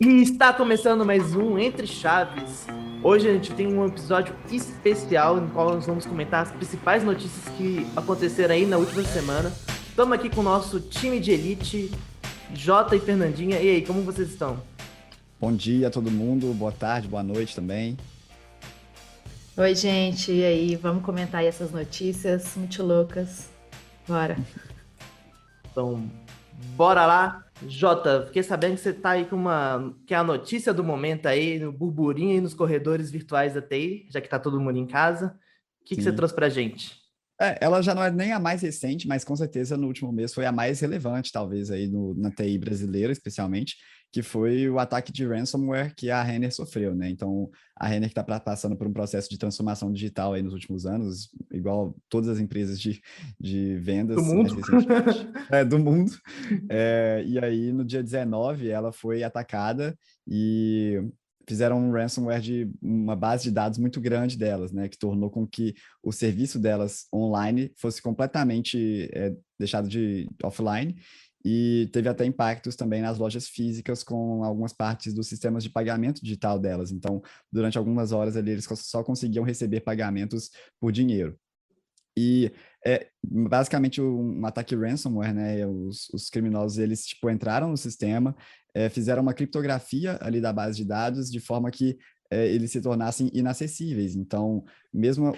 E está começando mais um Entre Chaves. Hoje a gente tem um episódio especial no qual nós vamos comentar as principais notícias que aconteceram aí na última semana. Estamos aqui com o nosso time de elite, Jota e Fernandinha. E aí, como vocês estão? Bom dia a todo mundo, boa tarde, boa noite também. Oi, gente, e aí? Vamos comentar aí essas notícias muito loucas. Bora. Então, bora lá. Jota, fiquei sabendo que você tá aí com que é a notícia do momento aí, no burburinho e nos corredores virtuais da TI, já que tá todo mundo em casa. O que você Sim. trouxe pra gente? Ela já não é nem a mais recente, mas com certeza no último mês foi a mais relevante, talvez, aí na TI brasileira, especialmente, que foi o ataque de ransomware que a Renner sofreu, né? Então, a Renner que está passando por um processo de transformação digital aí nos últimos anos, igual todas as empresas de Do vendas mais mundo? recentemente, do mundo. E aí, no dia 19, ela foi atacada e fizeram um ransomware de uma base de dados muito grande delas, né, que tornou com que o serviço delas online fosse completamente deixado de offline e teve até impactos também nas lojas físicas com algumas partes dos sistemas de pagamento digital delas. Então, durante algumas horas ali, eles só conseguiam receber pagamentos por dinheiro. E basicamente um ataque ransomware, né? Os criminosos eles tipo entraram no sistema, fizeram uma criptografia ali da base de dados de forma que eles se tornassem inacessíveis. Então, mesmo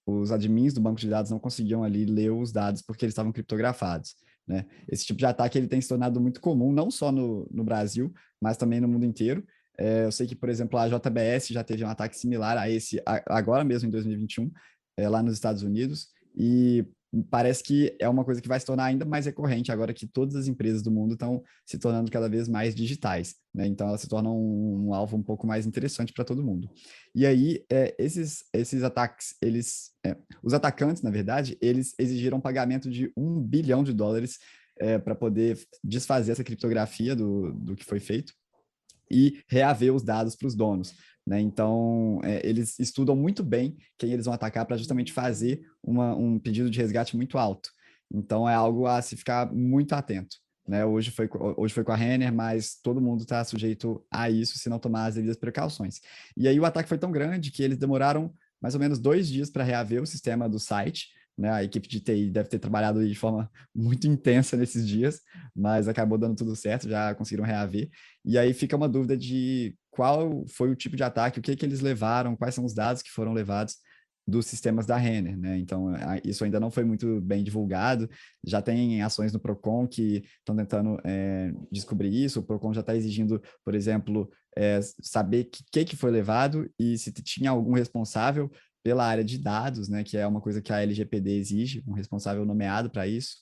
os admins do banco de dados não conseguiam ali ler os dados porque eles estavam criptografados. Né? Esse tipo de ataque ele tem se tornado muito comum, não só no Brasil, mas também no mundo inteiro. Eu sei que, por exemplo, a JBS já teve um ataque similar a esse agora mesmo em 2021, lá nos Estados Unidos, e parece que é uma coisa que vai se tornar ainda mais recorrente agora que todas as empresas do mundo estão se tornando cada vez mais digitais, né? Então elas se tornam um alvo um pouco mais interessante para todo mundo. E aí esses ataques, os atacantes, na verdade, eles exigiram um pagamento de US$ 1 bilhão para poder desfazer essa criptografia do que foi feito e reaver os dados para os donos. Né? Então, eles estudam muito bem quem eles vão atacar para justamente fazer um pedido de resgate muito alto. Então, é algo a se ficar muito atento. Né? Hoje foi com a Renner, mas todo mundo está sujeito a isso se não tomar as devidas precauções. E aí o ataque foi tão grande que eles demoraram mais ou menos 2 dias para reaver o sistema do site. Né? A equipe de TI deve ter trabalhado de forma muito intensa nesses dias, mas acabou dando tudo certo, já conseguiram reaver. E aí fica uma dúvida de qual foi o tipo de ataque, o que eles levaram, quais são os dados que foram levados dos sistemas da Renner, né? Então, isso ainda não foi muito bem divulgado. Já tem ações no Procon que estão tentando descobrir isso. O Procon já está exigindo, por exemplo, saber o que foi levado e se tinha algum responsável pela área de dados, né? Que é uma coisa que a LGPD exige, um responsável nomeado para isso.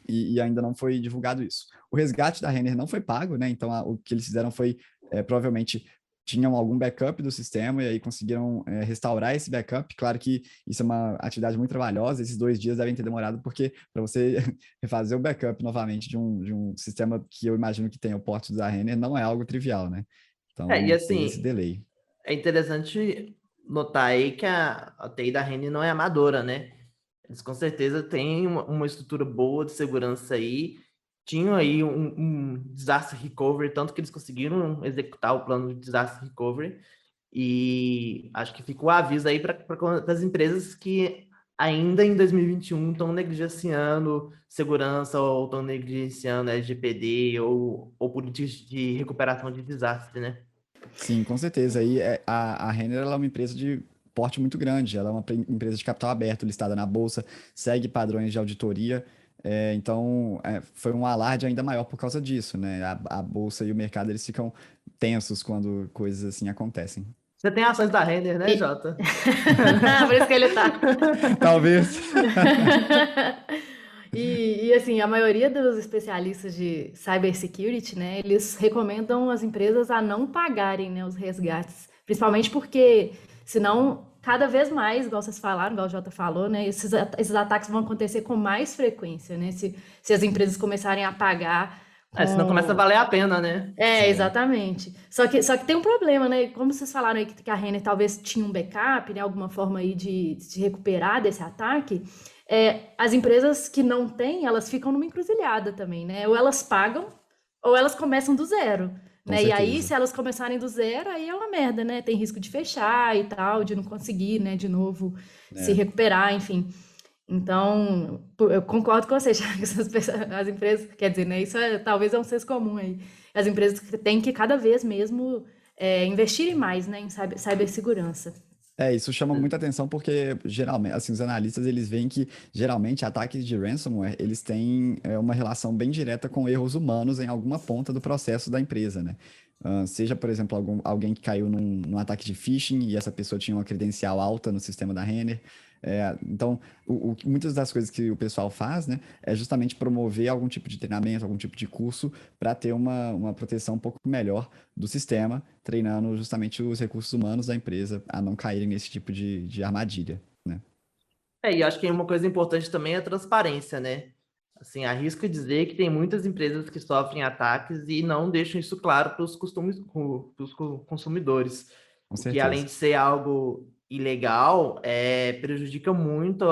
E ainda não foi divulgado isso. O resgate da Renner não foi pago, né? Então o que eles fizeram foi provavelmente tinham algum backup do sistema e aí conseguiram restaurar esse backup. Claro que isso é uma atividade muito trabalhosa, esses 2 dias devem ter demorado, porque para você refazer o backup novamente de um sistema que eu imagino que tenha o porte da Renner não é algo trivial, né? E Então teve esse assim, delay. é interessante notar aí que a TI da Reni não é amadora, né? Eles com certeza têm uma estrutura boa de segurança aí. Tinham aí um disaster recovery, tanto que eles conseguiram executar o plano de disaster recovery. E acho que fica o aviso aí para as empresas que ainda em 2021 estão negligenciando segurança ou estão negligenciando LGPD ou políticas de recuperação de desastre, né? Sim, com certeza. Aí a Renner ela é uma empresa de porte muito grande. Ela é uma empresa de capital aberto, listada na bolsa, segue padrões de auditoria. Então, foi um alarde ainda maior por causa disso, né? A bolsa e o mercado eles ficam tensos quando coisas assim acontecem. Você tem ações da Render, né, E... Jota? Por isso que ele tá. Talvez. Assim, a maioria dos especialistas de cybersecurity, né, eles recomendam as empresas a não pagarem, né, os resgates. Principalmente porque, senão, cada vez mais, igual vocês falaram, igual o Jota falou, né, esses ataques vão acontecer com mais frequência, né, se as empresas começarem a pagar Senão começa a com... valer a pena, né? É. Exatamente. Só que tem um problema, né? Como vocês falaram aí que a Renner talvez tinha um backup, né? Alguma forma aí de se recuperar desse ataque. As empresas que não têm, elas ficam numa encruzilhada também, né? Ou elas pagam, ou elas começam do zero, Com né? E aí, certeza. se elas começarem do zero, aí é uma merda, né? Tem risco de fechar e tal, de não conseguir, né, de novo se É. recuperar, enfim. Então, eu concordo com você, já que as empresas, quer dizer, né, isso talvez é um senso comum aí. As empresas têm que cada vez mesmo investirem mais, né, em cibersegurança. Isso chama muita atenção porque, geralmente, assim, os analistas, eles veem que, geralmente, ataques de ransomware, eles têm uma relação bem direta com erros humanos em alguma ponta do processo da empresa, né? Seja, por exemplo, alguém que caiu num ataque de phishing e essa pessoa tinha uma credencial alta no sistema da Renner. Então, muitas das coisas que o pessoal faz, né, é justamente promover algum tipo de treinamento, algum tipo de curso para ter uma proteção um pouco melhor do sistema, treinando justamente os recursos humanos da empresa a não caírem nesse tipo de armadilha, né? E acho que uma coisa importante também é a transparência, né? Assim, arrisco dizer que tem muitas empresas que sofrem ataques e não deixam isso claro para os consumidores. Com O que, além certeza. de ser algo ilegal, prejudica muito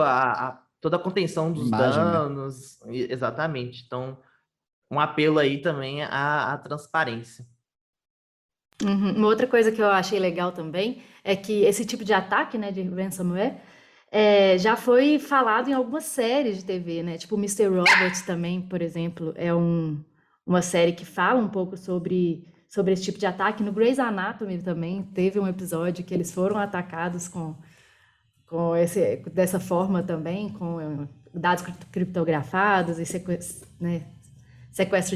toda a contenção dos Imagem, né? danos. Exatamente. Então, um apelo aí também à transparência. Uhum. Uma outra coisa que eu achei legal também é que esse tipo de ataque, né, de ransomware, já foi falado em algumas séries de TV, né? Tipo Mr. Robot também, por exemplo, é uma série que fala um pouco sobre esse tipo de ataque. No Grey's Anatomy também teve um episódio que eles foram atacados dessa forma também, com dados criptografados e sequestro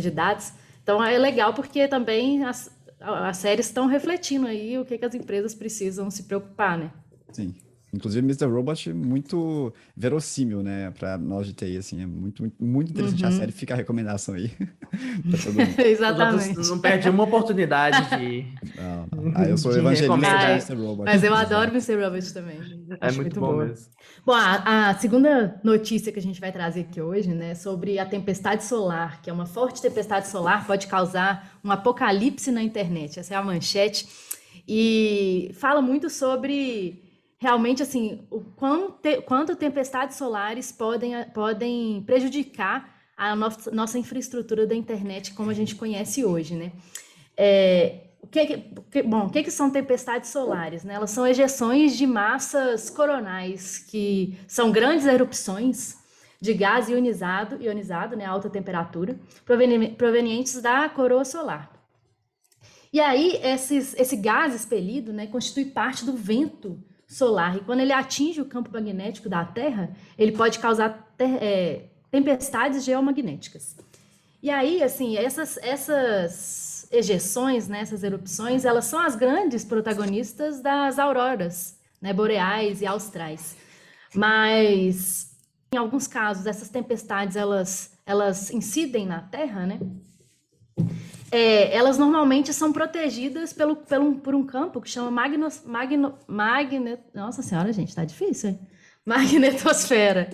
de dados. Então é legal porque também as séries estão refletindo aí o que as empresas precisam se preocupar, né? Sim. Inclusive, Mr. Robot, muito verossímil, né? Pra nós de TI, assim. É muito, muito, muito interessante a série. Fica a recomendação aí pra todo mundo. Os outros Exatamente. não perdem uma oportunidade Não, não. Eu sou de evangelista de Ai, recomendar. Mr. Robot. mas eu Exato. adoro Mr. Robot também. É Acho muito muito bom boa. mesmo. Bom, a segunda notícia que a gente vai trazer aqui hoje, né, sobre a tempestade solar, que é uma forte tempestade solar pode causar um apocalipse na internet. Essa é a manchete. E fala muito sobre realmente assim o quanto tempestades solares podem prejudicar a nossa infraestrutura da internet como a gente conhece hoje, né? O que são tempestades solares, né? Elas são ejeções de massas coronais, que são grandes erupções de gás ionizado, né, a alta temperatura, provenientes da coroa solar. E aí, esse gás expelido, né, constitui parte do vento solar, e quando ele atinge o campo magnético da Terra, ele pode causar tempestades geomagnéticas. E aí, assim, essas ejeções, né, essas erupções, elas são as grandes protagonistas das auroras, né, boreais e austrais. Mas, em alguns casos, essas tempestades, elas incidem na Terra, né? Elas normalmente são protegidas por um campo que chama nossa senhora, gente, tá difícil, hein? Magnetosfera.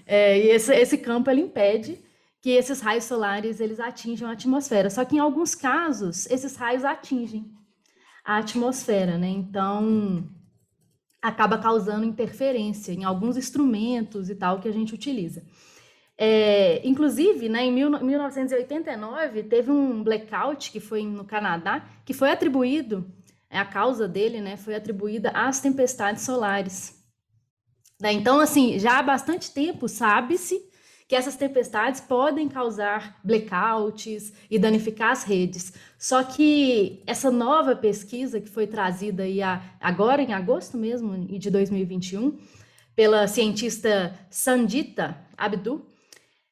E esse campo, ele impede que esses raios solares, eles atinjam a atmosfera. Só que, em alguns casos, esses raios atingem a atmosfera, né? Então, acaba causando interferência em alguns instrumentos e tal que a gente utiliza. Inclusive, né, em 1989, teve um blackout que foi no Canadá, que foi atribuído, a causa dele, né, foi atribuída às tempestades solares. Então, assim, já há bastante tempo sabe-se que essas tempestades podem causar blackouts e danificar as redes. Só que essa nova pesquisa que foi trazida aí agora, em agosto mesmo, de 2021, pela cientista Sandita Abdu,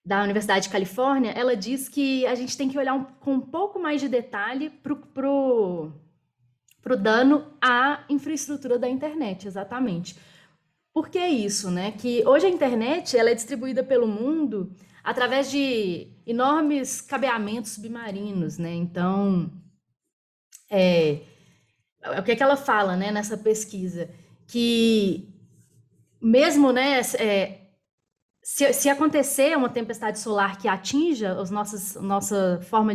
da Universidade de Califórnia, ela diz que a gente tem que olhar com um pouco mais de detalhe pro dano à infraestrutura da internet, exatamente. Por que isso, né? Que hoje a internet ela é distribuída pelo mundo através de enormes cabeamentos submarinos, né? Então, o que ela fala, né, nessa pesquisa? Que mesmo, né, se acontecer uma tempestade solar que atinja nossa forma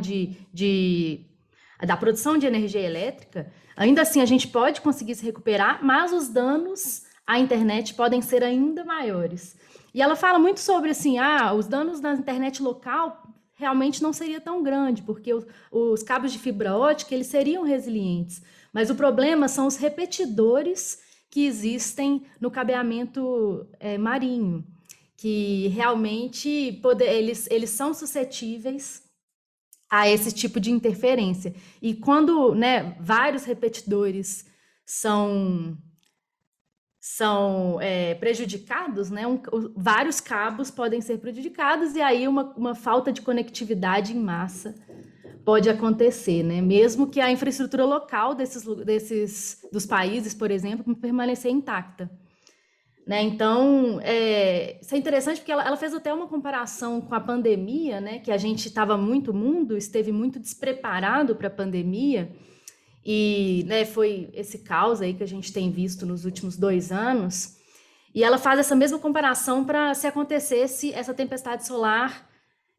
da produção de energia elétrica, ainda assim a gente pode conseguir se recuperar, mas os danos à internet podem ser ainda maiores. E ela fala muito sobre assim, os danos na internet local realmente não seria tão grande, porque os cabos de fibra ótica eles seriam resilientes. Mas o problema são os repetidores que existem no cabeamento marinho, que realmente eles são suscetíveis a esse tipo de interferência. E quando, né, vários repetidores são prejudicados, né? Vários cabos podem ser prejudicados e aí uma falta de conectividade em massa pode acontecer, né? Mesmo que a infraestrutura local dos países, por exemplo, permanecer intacta. Né? Então, isso é interessante porque ela fez até uma comparação com a pandemia, né? Que a gente o mundo esteve muito despreparado para a pandemia, e né, foi esse caos aí que a gente tem visto nos últimos 2 anos, e ela faz essa mesma comparação para se acontecesse essa tempestade solar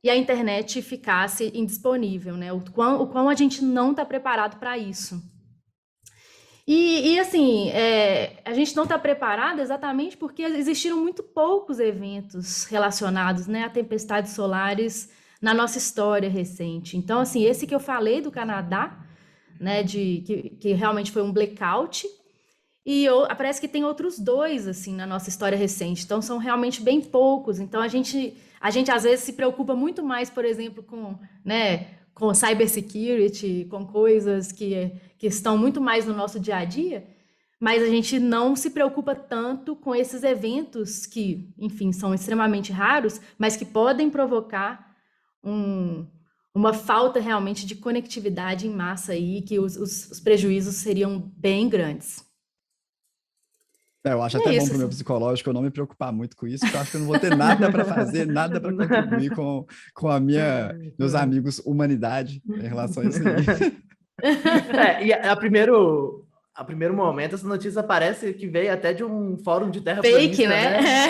e a internet ficasse indisponível, né? O quão a gente não está preparado para isso. E assim, a gente não está preparado exatamente porque existiram muito poucos eventos relacionados, né, a tempestades solares na nossa história recente. Então, assim, esse que eu falei do Canadá, né, que realmente foi um blackout, e parece que tem outros 2, assim, na nossa história recente. Então, são realmente bem poucos. Então, a gente às vezes se preocupa muito mais, por exemplo, com cybersecurity, com coisas que estão muito mais no nosso dia a dia, mas a gente não se preocupa tanto com esses eventos que, enfim, são extremamente raros, mas que podem provocar uma falta realmente de conectividade em massa aí, que os prejuízos seriam bem grandes. Eu acho até bom para o meu psicológico eu não me preocupar muito com isso, porque eu acho que eu não vou ter nada para fazer, nada para contribuir com meus amigos humanidade em relação a isso aí. E a primeiro momento, essa notícia parece que veio até de um fórum de terraplanista, fake, né?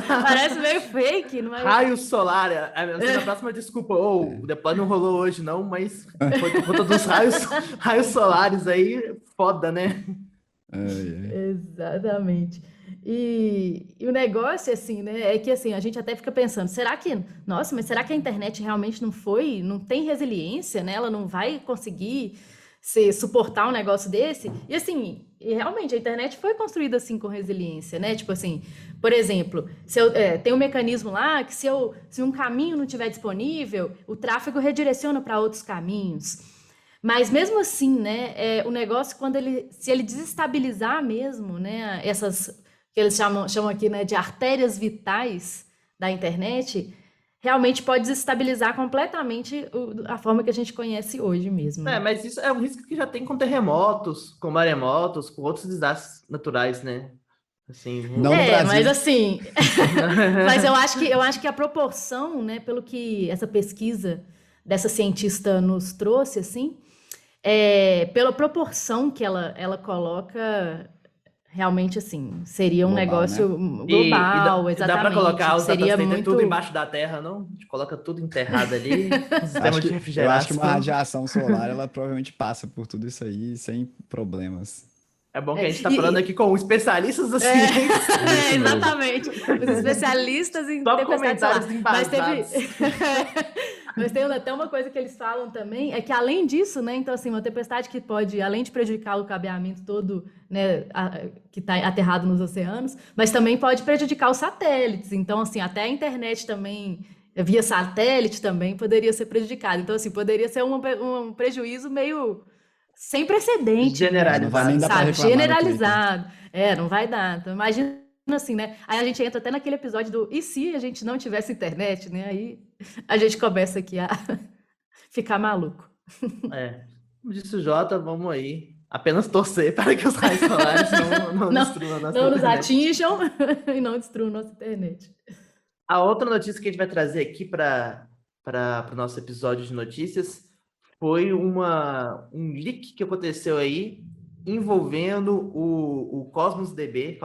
Parece meio fake. Não é? Raio solar. Na próxima desculpa, o deploy não rolou hoje não, mas foi por conta dos raios solares aí, foda, né? Exatamente. E o negócio, assim, né, é que assim, a gente até fica pensando, será que a internet realmente não tem resiliência, né? Ela não vai conseguir suportar um negócio desse? E assim, realmente a internet foi construída assim com resiliência, né? Tipo assim, por exemplo, tem um mecanismo lá que se um caminho não estiver disponível, o tráfego redireciona para outros caminhos. Mas mesmo assim, né, o negócio, se ele desestabilizar mesmo, né, essas que eles chamam aqui, né, de artérias vitais da internet, realmente pode desestabilizar completamente a forma que a gente conhece hoje mesmo. Né? Mas isso é um risco que já tem com terremotos, com maremotos, com outros desastres naturais, né? Assim, não no Brasil. Mas assim, mas eu acho que a proporção, né, pelo que essa pesquisa dessa cientista nos trouxe, assim, pela proporção que ela coloca, realmente assim, seria um global, negócio né? global, exatamente. Dá para colocar os seria muito... tudo embaixo da terra, não? A gente coloca tudo enterrado ali, sistema de refrigeração. Eu acho que uma radiação solar, ela provavelmente passa por tudo isso aí sem problemas. É bom que a gente está falando aqui com especialistas da ciência. Exatamente. Os especialistas em tempestade solar. Mas tem até uma coisa que eles falam também, é que além disso, né, então assim, uma tempestade que pode, além de prejudicar o cabeamento todo, né, que está aterrado nos oceanos, mas também pode prejudicar os satélites. Então, assim, até a internet também, via satélite também, poderia ser prejudicada. Então, assim, poderia ser um prejuízo meio sem precedente. Generalizado. Sabe? Generalizado. Não vai dar. Então, imagina assim, né? Aí a gente entra até naquele episódio do e se a gente não tivesse internet, né? Aí a gente começa aqui a ficar maluco. Como disse o Jota, vamos aí. Apenas torcer para que os raios solares não destruam a nossa internet. Não nos atinjam e não destruam a nossa internet. A outra notícia que a gente vai trazer aqui para o nosso episódio de notícias foi um leak que aconteceu aí envolvendo o Cosmos DB,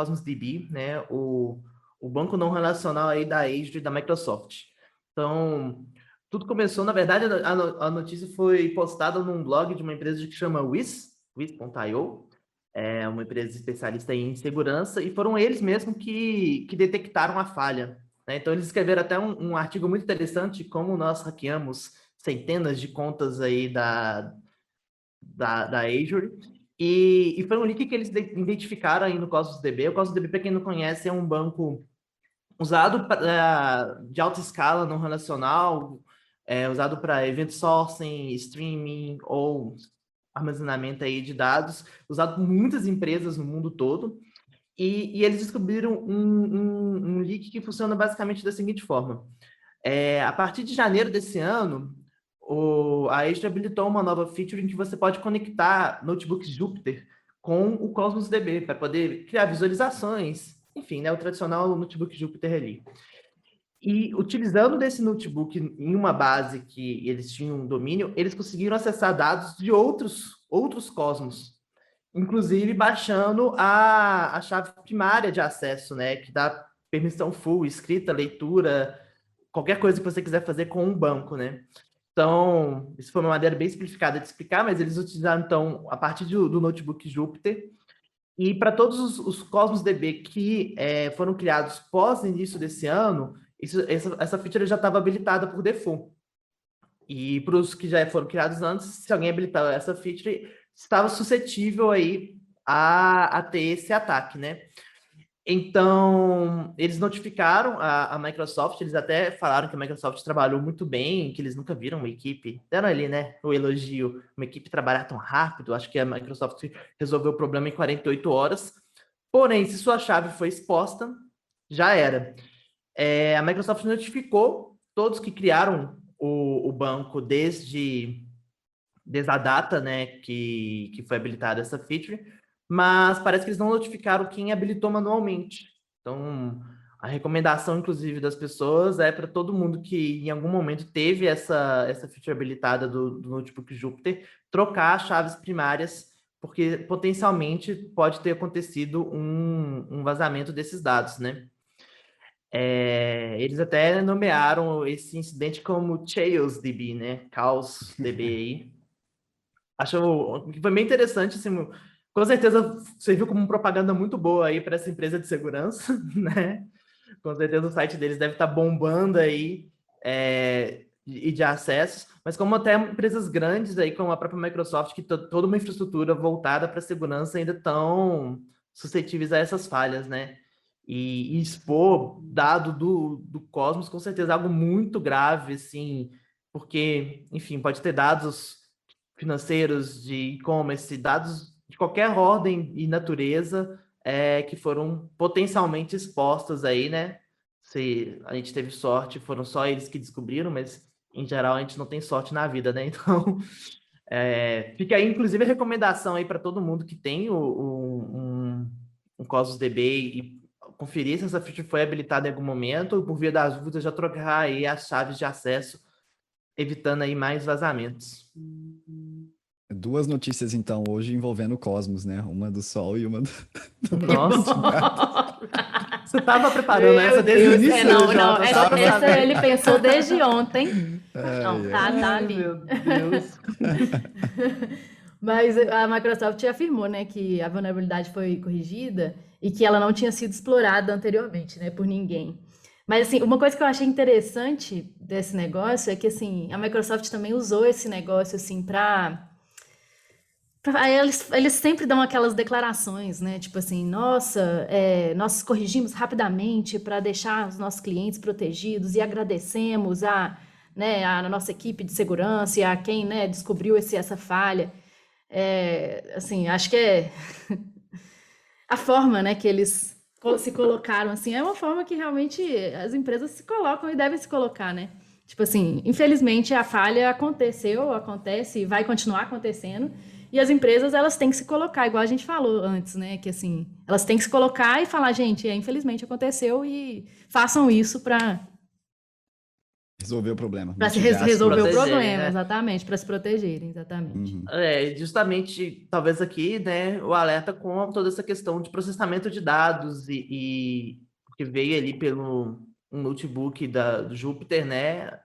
né? O banco não relacional aí da Azure e da Microsoft. Então, tudo começou, na verdade, a notícia foi postada num blog de uma empresa que chama Wiz.io, uma empresa especialista em segurança, e foram eles mesmos que detectaram a falha. né? Então, eles escreveram até um artigo muito interessante, como nós hackeamos centenas de contas aí da Azure, e foi um leak que eles identificaram aí no Cosmos DB. O Cosmos DB, para quem não conhece, é um banco usado de alta escala não relacional, usado para event sourcing, streaming ou armazenamento aí de dados, usado por muitas empresas no mundo todo. E eles descobriram um leak que funciona basicamente da seguinte forma. A partir de janeiro desse ano, a Azure habilitou uma nova feature em que você pode conectar notebooks Jupyter com o Cosmos DB para poder criar visualizações, enfim, né, o tradicional notebook Jupyter ali. E utilizando desse notebook em uma base que eles tinham um domínio, eles conseguiram acessar dados de outros Cosmos, inclusive baixando a chave primária de acesso, né, que dá permissão full, escrita, leitura, qualquer coisa que você quiser fazer com um banco, né? Então, isso foi uma maneira bem simplificada de explicar, mas eles utilizaram, então, a partir do notebook Jupyter, e para todos os Cosmos DB que foram criados pós início desse ano, essa feature já estava habilitada por default. E para os que já foram criados antes, se alguém habilitar essa feature, estava suscetível aí a ter esse ataque, né? Então, eles notificaram a Microsoft, eles até falaram que a Microsoft trabalhou muito bem, que eles nunca viram uma equipe, deram ali, né, o elogio, uma equipe trabalhar tão rápido, acho que a Microsoft resolveu o problema em 48 horas, porém, se sua chave foi exposta, já era. A Microsoft notificou todos que criaram o banco desde a data, né, que foi habilitada essa feature, mas parece que eles não notificaram quem habilitou manualmente. Então, a recomendação, inclusive, das pessoas é para todo mundo que em algum momento teve essa feature habilitada do notebook Jupyter, trocar as chaves primárias, porque potencialmente pode ter acontecido um vazamento desses dados, né? Eles até nomearam esse incidente como ChaosDB, né? Chaos DB aí. Acho que foi bem interessante, assim, com certeza serviu como propaganda muito boa aí para essa empresa de segurança, né? Com certeza o site deles deve estar bombando aí e de acessos, mas como até empresas grandes aí, como a própria Microsoft, que toda uma infraestrutura voltada para a segurança ainda estão suscetíveis a essas falhas, né? E expor dado do Cosmos, com certeza é algo muito grave, assim, porque, enfim, pode ter dados financeiros, de e-commerce, dados de qualquer ordem e natureza que foram potencialmente expostos aí, né? Se a gente teve sorte, foram só eles que descobriram, mas em geral a gente não tem sorte na vida, né? Então, fica aí, inclusive, a recomendação aí para todo mundo que tem um Cosmos DB e conferir se essa feature foi habilitada em algum momento, por via das dúvidas, já trocar aí as chaves de acesso, evitando aí mais vazamentos. Duas notícias, então, hoje envolvendo o Cosmos, né? Uma do Sol e uma do... Nossa! Você estava preparando essa desde o início? Não, essa ele pensou desde ontem. Não, tá ali. Meu Deus! Mas a Microsoft afirmou, né, que a vulnerabilidade foi corrigida e que ela não tinha sido explorada anteriormente, né, por ninguém. Mas, assim, uma coisa que eu achei interessante desse negócio é que, assim, a Microsoft também usou esse negócio, assim, eles sempre dão aquelas declarações, né? Tipo assim, nossa, nós corrigimos rapidamente para deixar os nossos clientes protegidos e agradecemos né, a nossa equipe de segurança e a quem, né, descobriu essa falha. Assim, acho que a forma, né, que eles se colocaram, assim, é uma forma que realmente as empresas se colocam e devem se colocar, né? Tipo assim, infelizmente a falha acontece e vai continuar acontecendo. E as empresas, elas têm que se colocar, igual a gente falou antes, né? Que assim, elas têm que se colocar e falar, gente, infelizmente aconteceu e façam isso para resolver o problema. Para se resolver o problema, né? Exatamente, para se protegerem, exatamente. Uhum. Justamente, talvez aqui, né, o alerta com toda essa questão de processamento de dados e que veio ali pelo um notebook do Jupyter, né?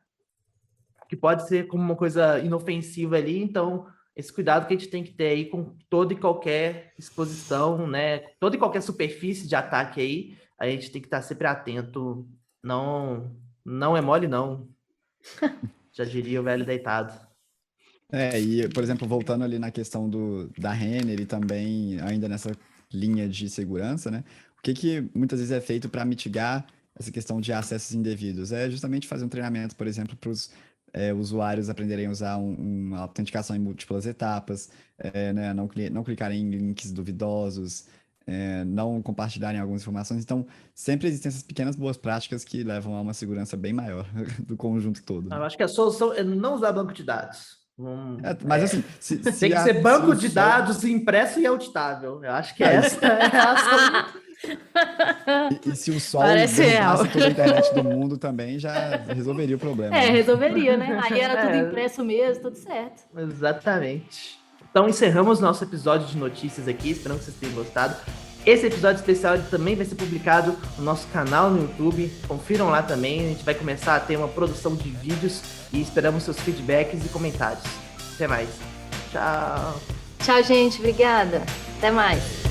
Que pode ser como uma coisa inofensiva ali, então esse cuidado que a gente tem que ter aí com toda e qualquer exposição, né? Toda e qualquer superfície de ataque aí, a gente tem que estar sempre atento não é mole, não. Já diria o velho deitado. E, por exemplo, voltando ali na questão da Renner e também ainda nessa linha de segurança, né? O que muitas vezes é feito para mitigar essa questão de acessos indevidos? É justamente fazer um treinamento, por exemplo, para os usuários aprenderem a usar uma autenticação em múltiplas etapas, né? Não clicarem em links duvidosos, não compartilharem algumas informações. Então, sempre existem essas pequenas boas práticas que levam a uma segurança bem maior do conjunto todo, né? Eu acho que a solução é não usar banco de dados. Mas assim, tem que ser banco de dados impresso e auditável. Eu acho que essa é a solução. E se o sol Parece derrubasse toda a internet do mundo também, já resolveria o problema. Né? Resolveria, né? Aí era tudo impresso mesmo, tudo certo. Exatamente. Então encerramos nosso episódio de notícias aqui, esperamos que vocês tenham gostado. Esse episódio especial também vai ser publicado no nosso canal no YouTube, confiram lá também, a gente vai começar a ter uma produção de vídeos e esperamos seus feedbacks e comentários. Até mais. Tchau. Tchau, gente. Obrigada. Até mais.